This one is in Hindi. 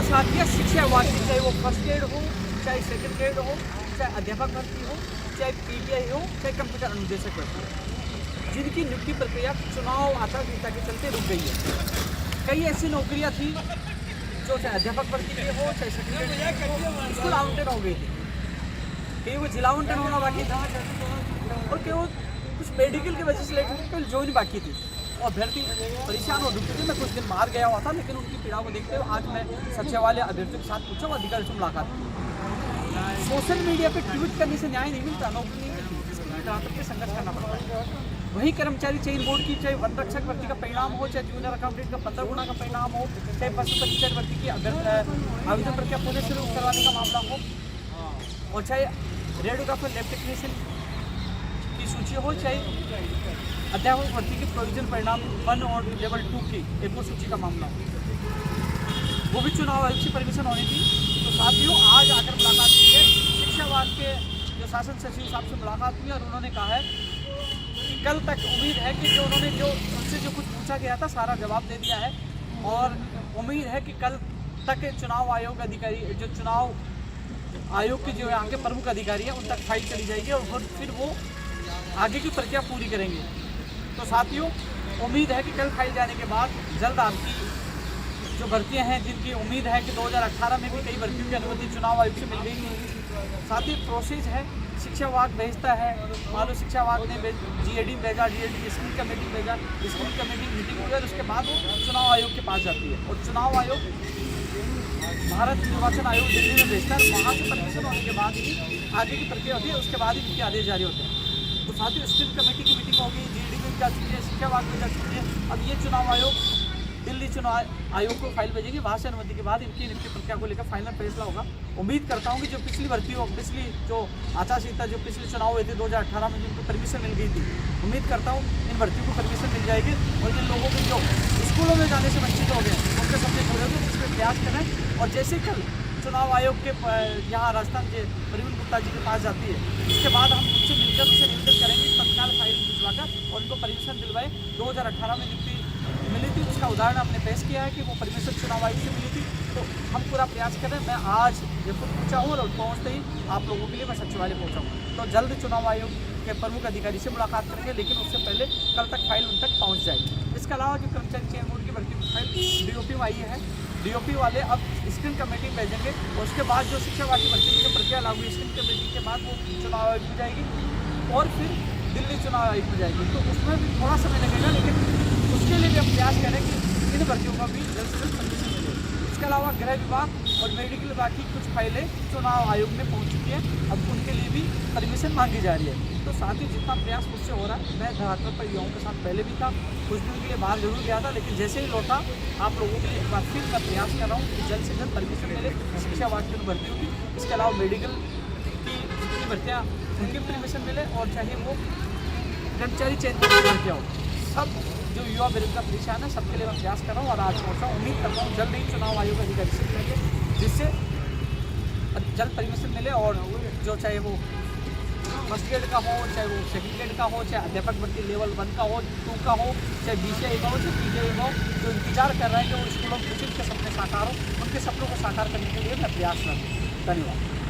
साथिया शिक्षा विभाग की, चाहे वो फर्स्ट ग्रेड हो, चाहे सेकंड ग्रेड हो, चाहे अध्यापक भर्ती हो, चाहे पीटीआई हो, चाहे कंप्यूटर अनुदेशक भर्ती हो, जिनकी नियुक्ति प्रक्रिया चुनाव आचार संहिता के चलते रुक गई है। कई ऐसी नौकरियां थी जो चाहे अध्यापक भर्ती के हो, चाहे सेकंड ग्रेड हो, स्कूल आवंटन हो गई थी, कहीं वो जिला आवंटन होना बाकी था, और कहीं वो कुछ मेडिकल की वजह से लेट हुई, कहीं ज्वाइन बाकी थी, और अभ्यर्थी परेशान हो चुके थे। मैं कुछ दिन बाहर गया हुआ था, लेकिन उनकी पीड़ा को देखते हुए आज मैं सच्चे वाले अभ्यर्थियों के साथ पूछा और अधिकारी से मुलाकात की। सोशल मीडिया पे ट्वीट करने से न्याय नहीं मिलता, नौकरी नहीं मिलती, इसके लिए रात के संघर्ष करना पड़ता है। वही कर्मचारी चयन बोर्ड की, चाहे वन रक्षक भर्ती का परिणाम हो, चाहे जूनियर अकाउंटेंट का 15 गुना का परिणाम हो, चाहे पशु परीक्षक भर्ती की आवेदन प्रक्रिया पुनः शुरू करवाने का मामला हो, और चाहे रेडियोग्राफर लैब टेक्नीशियन की सूची हो, चाहे अध्यापक भर्ती के प्रोविजन परिणाम 1 और लेवल 2 की एक और सूची का मामला हो, वो भी चुनाव आयोग से परमिशन होनी थी। तो साथियों, आज आकर मुलाकात की है, शिक्षा विभाग के जो शासन सचिव साहब से मुलाकात हुई, और उन्होंने कहा है कि कल तक उम्मीद है कि जो उन्होंने उनसे जो कुछ पूछा गया था सारा जवाब दे दिया है, और उम्मीद है कि कल तक चुनाव आयोग अधिकारी, जो चुनाव आयोग के जो यहाँ के प्रमुख अधिकारी हैं, उन तक फाइल चली जाएगी, और फिर वो आगे की प्रक्रिया पूरी करेंगे। तो साथियों, उम्मीद है कि कल फाइल जाने के बाद जल्द आपकी जो भर्तियां हैं, जिनकी उम्मीद है कि 2018 में भी कई भर्तियों की अनुमति चुनाव आयोग से मिल गई थी। साथ ही प्रोसेस है, शिक्षा विभाग भेजता है, मान लो शिक्षा विभाग ने जीएडी भेजा, जीएडी स्कूल कमेटी भेजा, स्कूल कमेटी मीटिंग हुई, और उसके बाद वो चुनाव आयोग के पास जाती है, और चुनाव आयोग भारत निर्वाचन आयोग दिल्ली में भेजता है, वहाँ से परमिशन होने के बाद ही आगे की प्रक्रिया होती है, उसके बाद ही इनके आदेश जारी होते हैं। तो साथ ही स्कूल कमेटी की मीटिंग होगी, जीएडी में जा चुकी है, शिक्षा विभाग में जा चुकी है, अब ये चुनाव आयोग दिल्ली चुनाव आयोग को फाइल भेजेंगे, वहाँ से अनुमति के बाद इनकी नियुक्ति प्रक्रिया को लेकर फाइनल फैसला होगा। उम्मीद करता हूँ कि जो पिछली भर्ती हो, पिछली जो आचार संहिता, जो पिछले चुनाव हुए थे 2018 में, जिनको परमिशन मिल गई थी, उम्मीद करता हूँ इन भर्तियों को परमिशन मिल जाएगी, और जिन लोगों के जो स्कूलों में जाने से वंचित हो गए उनके सपने पूरे होंगे, इसमें प्रयास करें। और जैसे कल चुनाव आयोग के यहाँ राजस्थान के प्रवीण गुप्ता जी के पास जाती है, इसके बाद हम उनसे मिलकर उनसे निवेदन करेंगे तत्काल फाइल भिजवाकर और उनको परमिशन दिलवाए। 2018 में नियुक्ति मिली थी, उसका उदाहरण हमने पेश किया है कि वो परमिशन चुनाव आयोग से मिली थी, तो हम पूरा प्रयास करें। मैं आज ये खुद पहुँचा हूँ, और पहुँचते ही आप लोगों के लिए मैं सचिवालय पहुँचा हूँ, तो जल्द चुनाव आयोग के प्रमुख अधिकारी से मुलाकात करेंगे, लेकिन उससे पहले कल तक फाइल उन तक पहुँच जाएगी। इसके अलावा जो कर्मचारी चयन बोर्ड की भर्ती की फाइल डीओपी में आई है, डीओपी वाले अब स्क्रीन कमेटी भेजेंगे, और उसके बाद जो शिक्षा विभाग की भर्ती की जो प्रक्रिया लागू स्क्रीन कमेटी के बाद वो चुनाव आयोग में जाएगी, और फिर दिल्ली चुनाव आयोग में जाएगी, तो उसमें भी थोड़ा समय लगेगा, लेकिन उसके लिए भी हम प्रयास करें कि इन भर्तियों का भी जल्द से जल्द परमिशन मिले। इसके अलावा गृह विभाग और मेडिकल विभाग की कुछ फाइलें चुनाव आयोग में पहुँच चुकी हैं, अब उनके लिए भी परमिशन मांगी जा रही है। तो साथ ही जितना प्रयास मुझसे हो रहा है, मैं धरातल पर युवाओं के साथ पहले भी था, कुछ दिन के लिए बाहर जरूर गया था, लेकिन जैसे ही लौटा आप लोगों के लिए एक बार फिर मैं प्रयास कर रहा हूँ कि जल्द से जल्द परमिशन मिले शिक्षा विभाग की भर्तियों की। इसके अलावा मेडिकल की जितनी भर्तियाँ उनकी परमिशन मिले, और चाहे वो कर्मचारी चयन की भर्तियाँ हो, सब जो युवा बेरोजगार परेशान है सबके लिए मैं प्रयास कर रहा हूँ, और आज पहुँचा हूँ। उम्मीद करता हूँ जल्द ही चुनाव आयोग अधिकारी से मिलेंगे, जिससे जल्द परमिशन मिले, और जो चाहे वो फर्स्ट ग्रेड का हो, चाहे वो सेकंड ग्रेड का हो, चाहे अध्यापक भर्ती लेवल 1 का हो, 2 का हो, चाहे बीसीआई का हो, चाहे पीजीआई का हो, जो इंतजार कर रहे हैं कि वो स्कूलों में के सपने साकार हो, उनके सपनों को साकार करने के लिए मैं प्रयास कर रहा हूँ। धन्यवाद।